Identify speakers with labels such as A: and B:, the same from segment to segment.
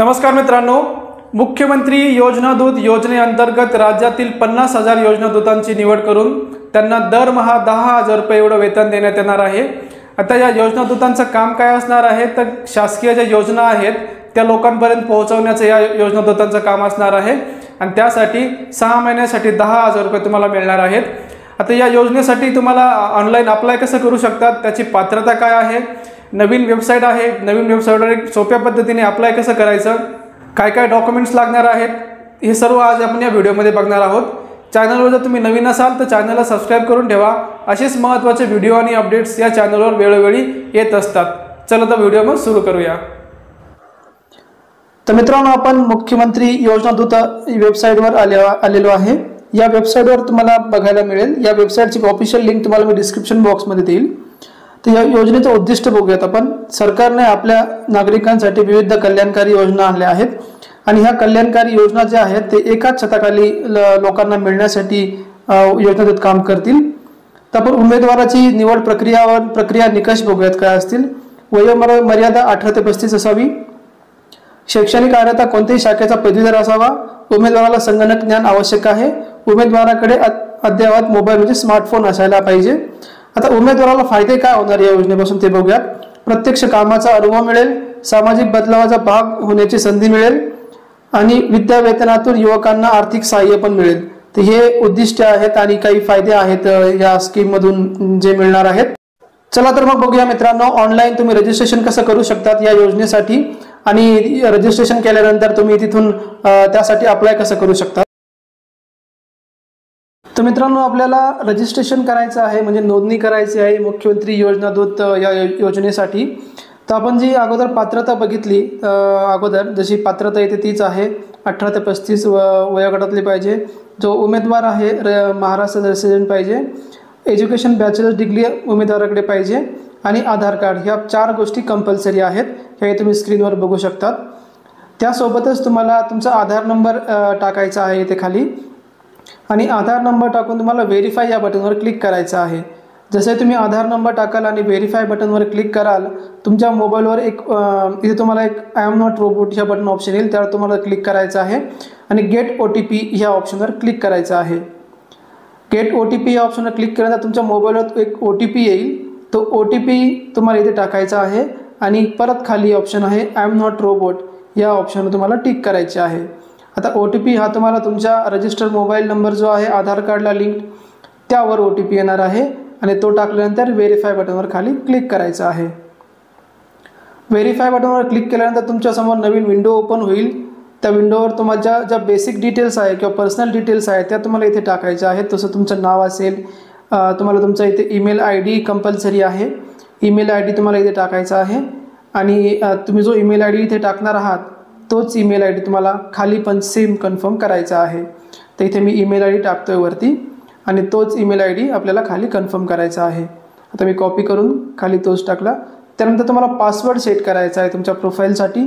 A: नमस्कार मित्रांनो, मुख्यमंत्री योजना दूत योजनेअंतर्गत राज्यातील 50,000 योजना दूतांची निवड करून त्यांना दरमहा 10,000 रुपये एवढं वेतन देण्यात येणार आहे। आता या योजना दूतांचं काम काय असणार आहे तर शासकीय ज्या योजना आहेत त्या लोकांपर्यंत पोहोचवण्याचं या योजना दूतांचं काम असणार आहे आणि त्यासाठी 6 महिन्यासाठी 10,000 रुपये तुम्हाला मिळणार आहेत। आता या योजनेसाठी तुम्हाला ऑनलाईन अप्लाय कसं करू शकतात, त्याची पात्रता काय आहे, नवीन वेबसाईट आहे, नवीन वेबसाईटवर एक सोप्या पद्धतीने अप्लाय कसं करायचं, काय काय डॉक्युमेंट्स लागणार आहेत, हे सर्व आज आपण या व्हिडिओमध्ये बघणार आहोत। चॅनलवर जर तुम्ही नवीन असाल तर चॅनलला सबस्क्राइब करून ठेवा। असेच महत्त्वाचे व्हिडिओ आणि अपडेट्स या चॅनलवर वेळोवेळी येत असतात। चला तर व्हिडिओ मग सुरू करूया। तर मित्रांनो, आपण मुख्यमंत्री योजना दूत वेबसाईटवर आलेलो आहे। या वेबसाईटवर तुम्हाला बघायला मिळेल, या वेबसाईटची ऑफिशियल लिंक तुम्हाला मी डिस्क्रिप्शन बॉक्समध्ये देईल। तर या योजनेचं उद्दिष्ट बघूयात आपण। सरकारने आपल्या नागरिकांसाठी विविध कल्याणकारी योजना आणल्या आहेत आणि ह्या कल्याणकारी योजना ज्या आहेत ते एकाच छताखाली लोकांना मिळण्यासाठी योजना दूत काम करतील। तर आपण उमेदवाराची निवड प्रक्रिया निकष बघूयात काय असतील। वयोमर्यादा 18 ते 35 असावी। शैक्षणिक अर्हता कोणत्याही शाखेचा पदवीधर असावा। उमेदवाराला संगणक ज्ञान आवश्यक आहे। उमेदवाराकडे अद्ययावत मोबाईल म्हणजे स्मार्टफोन असायला पाहिजे। आता उमेदवाराला फायदे काय होणार या योजनेपासून ते बघूयात। प्रत्यक्ष कामाचा अनुभव मिळेल, सामाजिक बदलावाचा भाग होण्याची संधी मिळेल आणि विद्यावेतनातून युवकांना आर्थिक सहाय्य पण मिळेल। तर हे उद्दिष्ट आहेत आणि काही फायदे आहेत या स्कीम मधून जे मिळणार आहेत। चला तर मग बघूया मित्रांनो, ऑनलाईन तुम्ही रजिस्ट्रेशन कसं करू शकतात या योजनेसाठी आणि रजिस्ट्रेशन केल्यानंतर तुम्ही तिथून त्यासाठी अप्लाय कसं करू शकता। तर मित्रांनो, आपल्याला रजिस्ट्रेशन करायचं आहे म्हणजे नोंदणी करायची आहे मुख्यमंत्री योजना दूत या योजनेसाठी। तर आपण जी अगोदर पात्रता बघितली, अगोदर जशी पात्रता येते तीच आहे। 18 ते 35 वयोगटातली पाहिजे। जो उमेदवार आहे महाराष्ट्र रेसिडेंट पाहिजे। एज्युकेशन बॅचलर डिग्री उमेदवाराकडे पाहिजे आणि आधार कार्ड, ह्या 4 गोष्टी कंपल्सरी आहेत। हे तुम्ही स्क्रीनवर बघू शकतात। त्यासोबतच तुम्हाला तुमचा आधार नंबर टाकायचा आहे इथे खाली आणि आधार नंबर टाकून तुम्हाला व्हेरीफाय या बटनवर क्लिक करायचं आहे। जसे तुम्ही आधार नंबर टाकाल आणि व्हेरीफाय बटनवर क्लिक कराल, तुमच्या मोबाईलवर एक इथे तुम्हाला एक आय एम नॉट रोबोट ह्या बटन ऑप्शन येईल, त्यावर तुम्हाला क्लिक करायचं आहे आणि गेट OTP ह्या ऑप्शनवर क्लिक करायचं आहे। गेट OTP या ऑप्शनवर क्लिक केल्यानंतर तुमच्या मोबाईलवर एक OTP येईल, तो OTP तुम्हाला इथे टाकायचा आहे आणि परत खाली ऑप्शन आहे आय एम नॉट रोबोट, या ऑप्शनवर तुम्हाला टिक करायचे आहे। आता OTP हा तुम्हाला तुमच्या रजिस्टर्ड मोबाईल नंबर जो आहे आधार कार्डला लिंक, त्यावर OTP येणार आहे आणि तो टाकल्यानंतर व्हेरीफाय बटनवर खाली क्लिक करायचं आहे। व्हेरीफाय बटनवर क्लिक केल्यानंतर तुमच्यासमोर नवीन विंडो ओपन होईल। त्या विंडोवर तुम्हाला ज्या बेसिक डिटेल्स आहे किंवा पर्सनल डिटेल्स आहेत त्या तुम्हाला इथे टाकायच्या आहेत। तसं तुमचं नाव असेल, तुम्हाला तुमचा इथे ईमेल ID कंपल्सरी आहे। ईमेल ID तुम्हाला इथे टाकायचा आहे आणि तुम्ही जो ईमेल ID इथे टाकणार आहात तोच ईमेल ID तुम्हाला खाली पण सेम कन्फर्म करायचा आहे। तर इथे मी ईमेल ID टाकतोय वरती आणि तोच ईमेल ID आपल्याला खाली कन्फर्म करायचा आहे। आता मी कॉपी करून खाली तोच टाकला। त्यानंतर तुम्हाला पासवर्ड सेट करायचा आहे तुमच्या प्रोफाईलसाठी।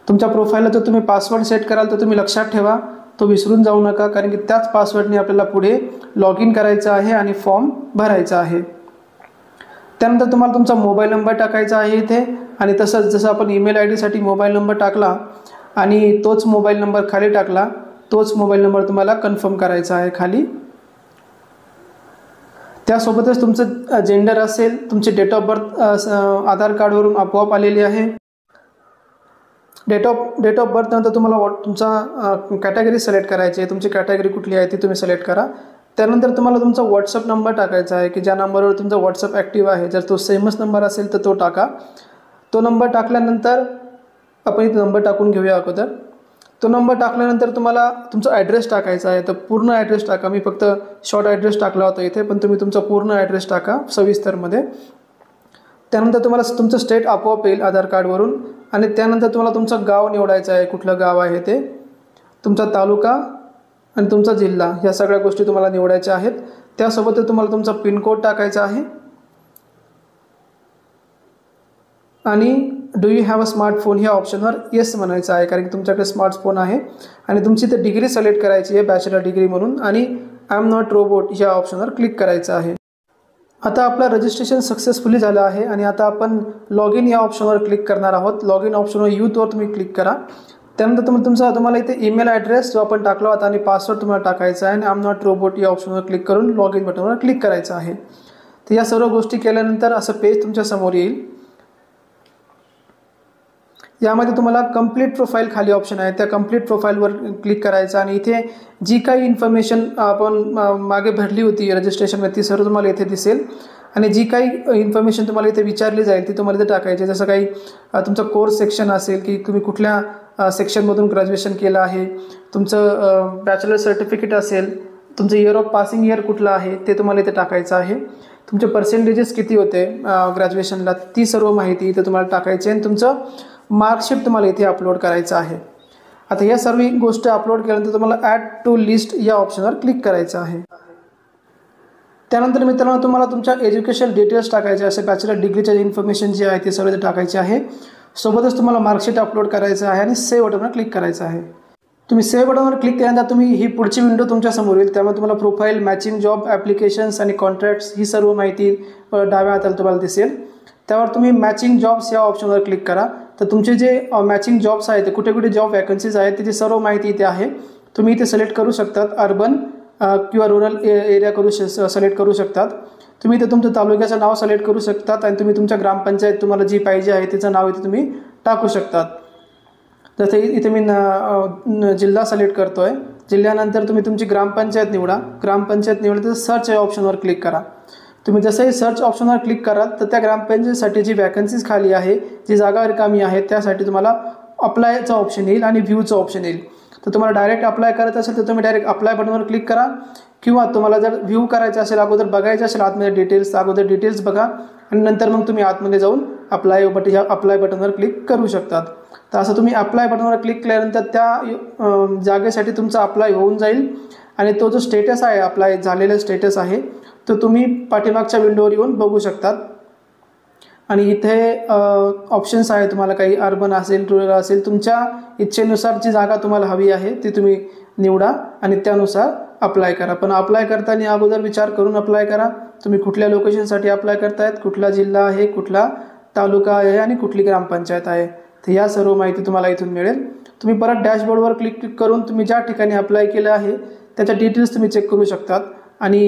A: तुमच्या प्रोफाईलला जर तुम्ही पासवर्ड सेट कराल तर तुम्ही लक्षात ठेवा, तो विसरून जाऊ नका, कारण की त्याच पासवर्डने आपल्याला पुढे लॉग इन करायचं आहे आणि फॉर्म भरायचा आहे। त्यानंतर तुम्हाला तुमचा मोबाईल नंबर टाकायचा आहे इथे आणि तसंच जसं आपण ईमेल ID साठी मोबाईल नंबर टाकला आणि तोच मोबाईल नंबर खाली टाकला, तोच मोबाईल नंबर तुम्हाला कन्फर्म करायचा आहे खाली। त्यासोबतच तुमचं जेंडर असेल, तुमची डेट ऑफ बर्थ आधार कार्डवरून आपोआप आलेली आहे। डेट ऑफ बर्थ नंतर तुम्हाला तुमचा कॅटेगरी सिलेक्ट करायची आहे, तुमची कॅटेगरी कुठली आहे ती तुम्ही सिलेक्ट करा। त्यानंतर तुम्हाला तुमचा व्हॉट्सअप नंबर टाकायचा आहे की ज्या नंबरवर तुमचा व्हॉट्सअप ॲक्टिव्ह आहे। जर तो सेमच नंबर असेल तर तो टाका। तो नंबर टाकल्यानंतर आपण इथे नंबर टाकून घेऊया अगोदर। तो नंबर टाकल्यानंतर तुम्हाला तुमचा ॲड्रेस टाकायचा आहे। तर पूर्ण ॲड्रेस टाका, मी फक्त शॉर्ट ॲड्रेस टाकला होता इथे, पण तुम्ही तुमचा पूर्ण ॲड्रेस टाका सविस्तरमध्ये। त्यानंतर तुम्हाला तुमचं स्टेट आपोआप येईल आधार कार्डवरून आणि त्यानंतर तुम्हाला तुमचं गाव निवडायचं आहे, कुठलं गाव आहे ते, तुमचा तालुका आणि तुमचा जिल्हा, ह्या सगळ्या गोष्टी तुम्हाला निवडायच्या आहेत। त्यासोबतच तुम्हाला तुमचा पिनकोड टाकायचा आहे आणि do you have a smartphone ह्या ऑप्शनवर येस म्हणायचं आहे, कारण की तुमच्याकडे स्मार्टफोन आहे आणि तुमची ते डिग्री सिलेक्ट करायची आहे बॅचलर डिग्री म्हणून आणि आय एम नॉट रोबोट ह्या ऑप्शनवर क्लिक करायचं आहे। आता आपलं रजिस्ट्रेशन सक्सेसफुली झालं आहे आणि आता आपण लॉग इन या ऑप्शनवर क्लिक करणार आहोत। लॉग इन ऑप्शनवर यूथवर तुम्ही क्लिक करा त्यानंतर तुम्हाला इथे ईमेल ॲड्रेस जो आपण टाकला होता आणि पासवर्ड तुम्हाला टाकायचा आहे आणि आय एम नॉट रोबोट या ऑप्शनवर क्लिक करून लॉग इन बटनवर क्लिक करायचं आहे. तर या सर्व गोष्टी केल्यानंतर असं पेज तुमच्या समोर येईल. यामध्ये तुम्हाला कंप्लीट प्रोफाईल खाली ऑप्शन आहे, त्या कंप्लीट प्रोफाईलवर क्लिक करायचं आणि इथे जी काही इन्फॉर्मेशन आपण मागे भरली होती रजिस्ट्रेशनमध्ये ती सर्व तुम्हाला इथे दिसेल आणि जी काही इन्फॉर्मेशन तुम्हाला इथे विचारली जाईल ती तुम्हाला इथे टाकायची. जसं काही तुमचं कोर्स सेक्शन असेल की तुम्ही कुठल्या सेक्शनमधून ग्रॅज्युएशन केलं आहे, तुमचं बॅचलर सर्टिफिकेट असेल, तुमचं इयर ऑफ पासिंग इयर कुठलं आहे ते तुम्हाला इथे टाकायचं आहे. तुमचे पर्सेंटेजेस किती होते ग्रॅज्युएशनला ती सर्व माहिती इथे तुम्हाला टाकायची आणि तुमचं मार्कशीट तुम्हाला इथे अपलोड करायचं आहे. आता या सर्व गोष्ट अपलोड केल्यानंतर तुम्हाला ॲड टू लिस्ट या ऑप्शनवर क्लिक करायचं आहे. त्यानंतर मित्रांनो तुम्हाला तुमच्या एज्युकेशन डिटेल्स टाकायचे असे बॅचलर डिग्रीच्या इन्फॉर्मेशन जी आहे ती सर्व इथे टाकायची आहे. सोबतच तुम्हाला मार्कशीट अपलोड करायचं आहे आणि सेव्ह बटनवर क्लिक करायचं आहे. तुम्ही सेव्ह बटनवर क्लिक केल्यानंतर तुम्ही ही पुढची विंडो तुमच्या समोर येईल. त्यामुळे तुम्हाला प्रोफाईल, मॅचिंग जॉब, ॲप्लिकेशन्स आणि कॉन्ट्रॅक्ट्स ही सर्व माहिती डाव्या हाताला तुम्हाला दिसेल. त्यावर तुम्ही मॅचिंग जॉब्स या ऑप्शनवर क्लिक करा. तर तुमचे जे मॅचिंग जॉब्स आहेत ते कुठे कुठे जॉब वॅकन्सीज आहेत त्याची सर्व माहिती इथे आहे. तुम्ही इथे सिलेक्ट करू शकतात, अर्बन किंवा रुरल एरिया सिलेक्ट करू शकतात. तुम्ही इथे तुमच्या तालुक्याचं नाव सिलेक्ट करू शकतात आणि तुम्ही तुमच्या ग्रामपंचायत तुम्हाला जी पाहिजे आहे तिचं नाव इथे तुम्ही टाकू शकतात. जसं इथे मी जिल्हा सिलेक्ट करतो आहे. जिल्ह्यानंतर तुम्ही तुमची ग्रामपंचायत निवडा. ग्रामपंचायत निवडली तर सर्च या ऑप्शनवर क्लिक करा. तुम्ही जसंही सर्च ऑप्शनवर क्लिक कराल तर त्या ग्रामपंचायतीसाठी जी वॅकन्सीज खाली आहे, जी जागा रिकामी आहे त्यासाठी तुम्हाला अप्लायचं ऑप्शन येईल आणि व्ह्यूचं ऑप्शन येईल. तर तुम्हाला डायरेक्ट अप्लाय करायचं असेल तर तुम्ही डायरेक्ट अप्लाय बटनवर क्लिक करा किंवा तुम्हाला जर व्ह्यू करायचं असेल, अगोदर बघायचं असेल आतमध्ये डिटेल्स, अगोदर डिटेल्स बघा आणि नंतर मग तुम्ही आतमध्ये जाऊन अप्लाय बटनवर क्लिक करू शकतात. तर असं तुम्ही अप्लाय बटनवर क्लिक केल्यानंतर त्या जागेसाठी तुमचा अप्लाय होऊन जाईल आणि तो जो स्टेटस आहे, अप्लाय झालेला स्टेटस आहे तो तुम्ही पाठीमागच्या विंडोवर येऊन बघू शकतात. आणि इथे ऑप्शन्स आहे, तुम्हाला काही अर्बन असेल, रुरल असेल, तुमच्या इच्छेनुसार जी जागा तुम्हाला हवी आहे ती तुम्ही निवडा आणि त्यानुसार अप्लाय करा. पण अप्लाय करताना अगोदर विचार करून अप्लाय करा. तुम्ही कुठल्या लोकेशनसाठी अप्लाय करतायत, कुठला जिल्हा आहे, कुठला तालुका आहे आणि कुठली ग्रामपंचायत आहे, तर या सर्व माहिती तुम्हाला इथून मिळेल. तुम्ही परत डॅशबोर्डवर क्लिक करून तुम्ही ज्या ठिकाणी अप्लाय केलं आहे त्याच्या डिटेल्स तुम्ही चेक करू शकतात आणि